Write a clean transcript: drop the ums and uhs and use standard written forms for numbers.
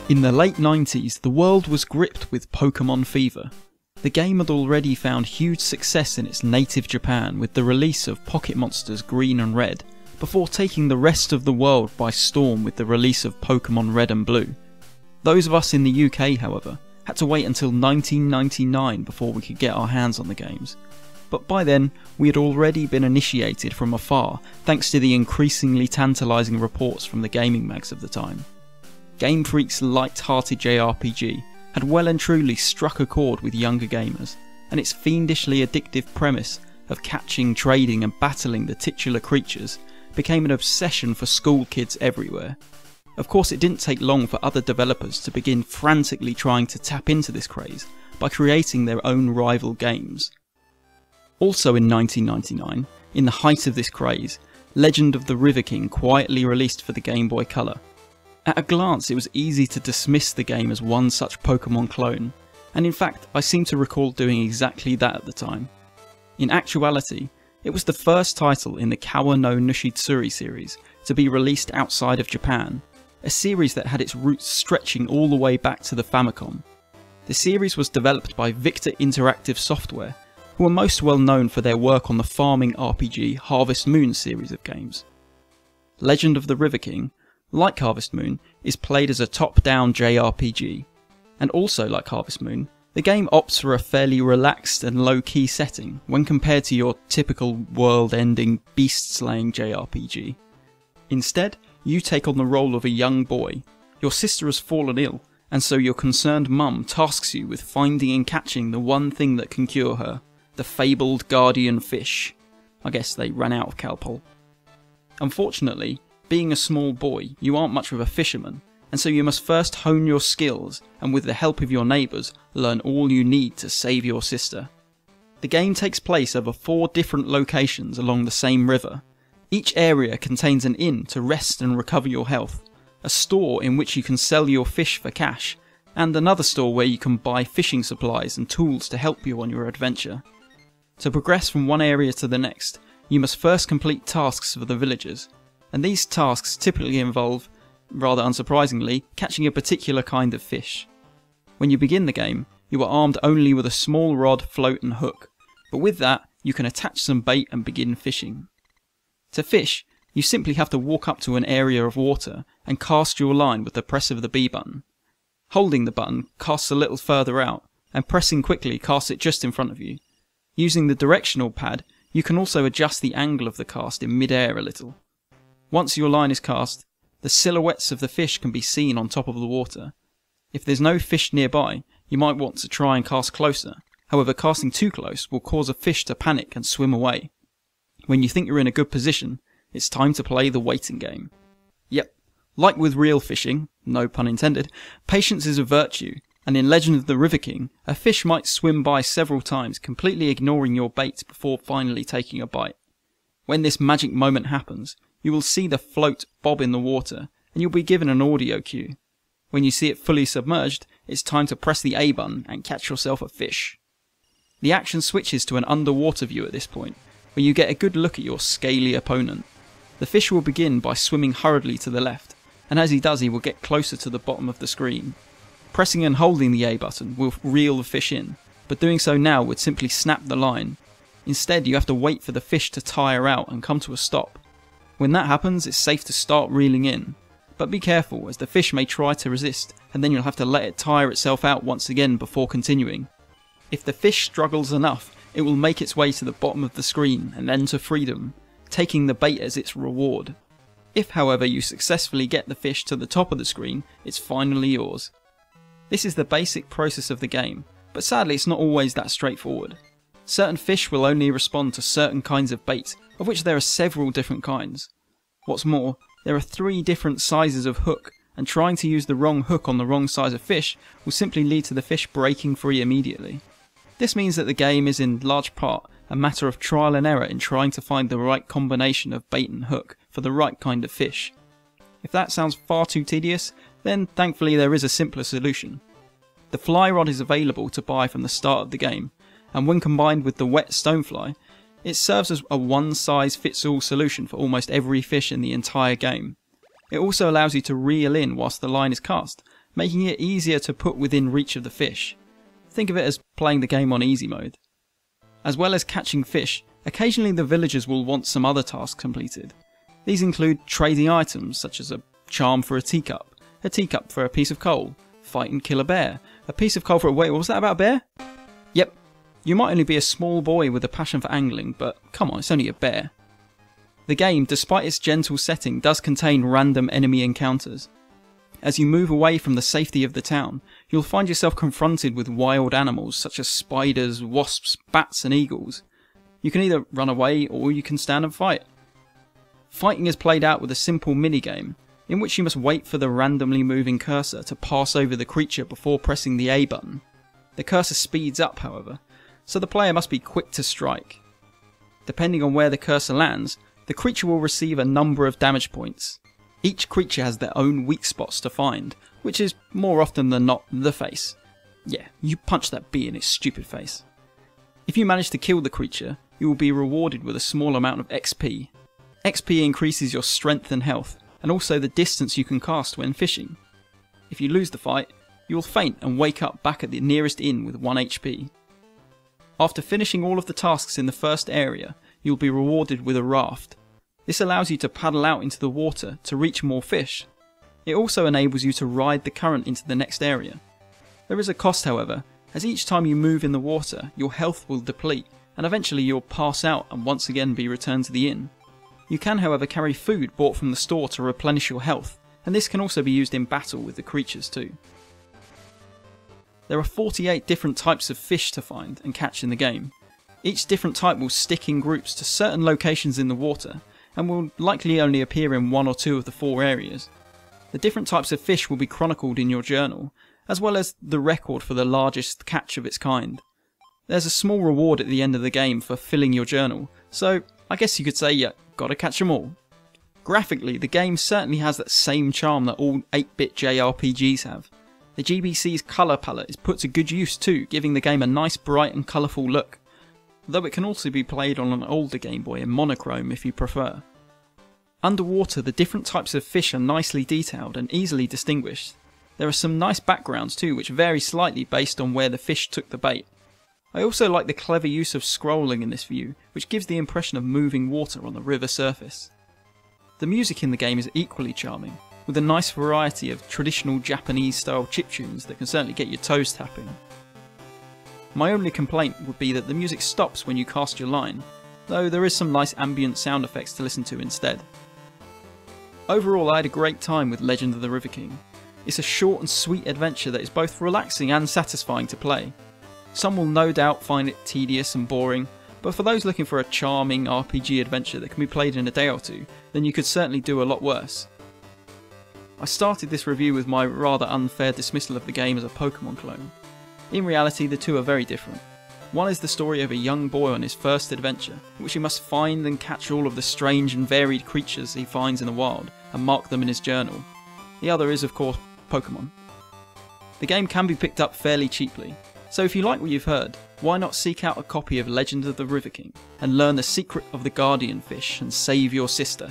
In the late 90s, the world was gripped with Pokemon fever. The game had already found huge success in its native Japan with the release of Pocket Monsters Green and Red, before taking the rest of the world by storm with the release of Pokemon Red and Blue. Those of us in the UK, however, had to wait until 1999 before we could get our hands on the games. But by then, we had already been initiated from afar thanks to the increasingly tantalising reports from the gaming mags of the time. Game Freak's light-hearted JRPG had well and truly struck a chord with younger gamers, and its fiendishly addictive premise of catching, trading and battling the titular creatures became an obsession for school kids everywhere. Of course, it didn't take long for other developers to begin frantically trying to tap into this craze by creating their own rival games. Also in 1999, in the height of this craze, Legend of the River King quietly released for the Game Boy Color. At a glance, it was easy to dismiss the game as one such Pokemon clone, and in fact I seem to recall doing exactly that at the time. In actuality, it was the first title in the Kawa no Nushitsuri series to be released outside of Japan, a series that had its roots stretching all the way back to the Famicom. The series was developed by Victor Interactive Software, who are most well known for their work on the farming RPG Harvest Moon series of games. Legend of the River King, like Harvest Moon, is played as a top-down JRPG, and also like Harvest Moon, the game opts for a fairly relaxed and low-key setting when compared to your typical world-ending beast-slaying JRPG. Instead, you take on the role of a young boy. Your sister has fallen ill, and so your concerned mum tasks you with finding and catching the one thing that can cure her, the fabled guardian fish. I guess they ran out of Calpol. Unfortunately, being a small boy, you aren't much of a fisherman, and so you must first hone your skills and with the help of your neighbours, learn all you need to save your sister. The game takes place over 4 different locations along the same river. Each area contains an inn to rest and recover your health, a store in which you can sell your fish for cash, and another store where you can buy fishing supplies and tools to help you on your adventure. To progress from one area to the next, you must first complete tasks for the villagers, and these tasks typically involve, rather unsurprisingly, catching a particular kind of fish. When you begin the game, you are armed only with a small rod, float and hook, but with that you can attach some bait and begin fishing. To fish, you simply have to walk up to an area of water and cast your line with the press of the B button. Holding the button casts a little further out, and pressing quickly casts it just in front of you. Using the directional pad, you can also adjust the angle of the cast in mid-air a little. Once your line is cast, the silhouettes of the fish can be seen on top of the water. If there's no fish nearby, you might want to try and cast closer. However, casting too close will cause a fish to panic and swim away. When you think you're in a good position, it's time to play the waiting game. Yep, like with real fishing, no pun intended, patience is a virtue, and in Legend of the River King, a fish might swim by several times, completely ignoring your bait before finally taking a bite. When this magic moment happens, you will see the float bob in the water, and you'll be given an audio cue. When you see it fully submerged, it's time to press the A button and catch yourself a fish. The action switches to an underwater view at this point, where you get a good look at your scaly opponent. The fish will begin by swimming hurriedly to the left, and as he does he will get closer to the bottom of the screen. Pressing and holding the A button will reel the fish in, but doing so now would simply snap the line. Instead you have to wait for the fish to tire out and come to a stop. When that happens, it's safe to start reeling in, but be careful as the fish may try to resist and then you'll have to let it tire itself out once again before continuing. If the fish struggles enough, it will make its way to the bottom of the screen and then to freedom, taking the bait as its reward. If however you successfully get the fish to the top of the screen, it's finally yours. This is the basic process of the game, but sadly it's not always that straightforward. Certain fish will only respond to certain kinds of bait, of which there are several different kinds. What's more, there are 3 different sizes of hook, and trying to use the wrong hook on the wrong size of fish will simply lead to the fish breaking free immediately. This means that the game is in large part a matter of trial and error in trying to find the right combination of bait and hook for the right kind of fish. If that sounds far too tedious, then thankfully there is a simpler solution. The fly rod is available to buy from the start of the game, and when combined with the wet stonefly, it serves as a one-size-fits-all solution for almost every fish in the entire game. It also allows you to reel in whilst the line is cast, making it easier to put within reach of the fish. Think of it as playing the game on easy mode. As well as catching fish, occasionally the villagers will want some other tasks completed. These include trading items such as a charm for a teacup for a piece of coal, fight and kill a bear, a piece of coal for a... Wait, what was that about a bear? Yep, you might only be a small boy with a passion for angling, but come on, it's only a bear. The game, despite its gentle setting, does contain random enemy encounters. As you move away from the safety of the town, you'll find yourself confronted with wild animals such as spiders, wasps, bats and eagles. You can either run away or you can stand and fight. Fighting is played out with a simple minigame, in which you must wait for the randomly moving cursor to pass over the creature before pressing the A button. The cursor speeds up, however, so the player must be quick to strike. Depending on where the cursor lands, the creature will receive a number of damage points. Each creature has their own weak spots to find, which is more often than not the face. Yeah, you punch that bee in its stupid face. If you manage to kill the creature, you will be rewarded with a small amount of XP. XP increases your strength and health, and also the distance you can cast when fishing. If you lose the fight, you will faint and wake up back at the nearest inn with 1 HP. After finishing all of the tasks in the first area, you will be rewarded with a raft. This allows you to paddle out into the water to reach more fish. It also enables you to ride the current into the next area. There is a cost, however, as each time you move in the water, your health will deplete, and eventually you'll pass out and once again be returned to the inn. You can, however, carry food bought from the store to replenish your health, and this can also be used in battle with the creatures too. There are 48 different types of fish to find and catch in the game. Each different type will stick in groups to certain locations in the water, and will likely only appear in 1 or 2 of the 4 areas. The different types of fish will be chronicled in your journal, as well as the record for the largest catch of its kind. There's a small reward at the end of the game for filling your journal, so I guess you could say you gotta catch them all. Graphically, the game certainly has that same charm that all 8-bit JRPGs have. The GBC's colour palette is put to good use too, giving the game a nice bright and colourful look, though it can also be played on an older Game Boy in monochrome if you prefer. Underwater, the different types of fish are nicely detailed and easily distinguished. There are some nice backgrounds too, which vary slightly based on where the fish took the bait. I also like the clever use of scrolling in this view, which gives the impression of moving water on the river surface. The music in the game is equally charming, with a nice variety of traditional Japanese style chiptunes that can certainly get your toes tapping. My only complaint would be that the music stops when you cast your line, though there is some nice ambient sound effects to listen to instead. Overall, I had a great time with Legend of the River King. It's a short and sweet adventure that is both relaxing and satisfying to play. Some will no doubt find it tedious and boring, but for those looking for a charming RPG adventure that can be played in a day or two, then you could certainly do a lot worse. I started this review with my rather unfair dismissal of the game as a Pokemon clone. In reality, the two are very different. One is the story of a young boy on his first adventure, in which he must find and catch all of the strange and varied creatures he finds in the wild, and mark them in his journal. The other is, of course, Pokemon. The game can be picked up fairly cheaply, so if you like what you've heard, why not seek out a copy of Legend of the River King, and learn the secret of the Guardian Fish and save your sister.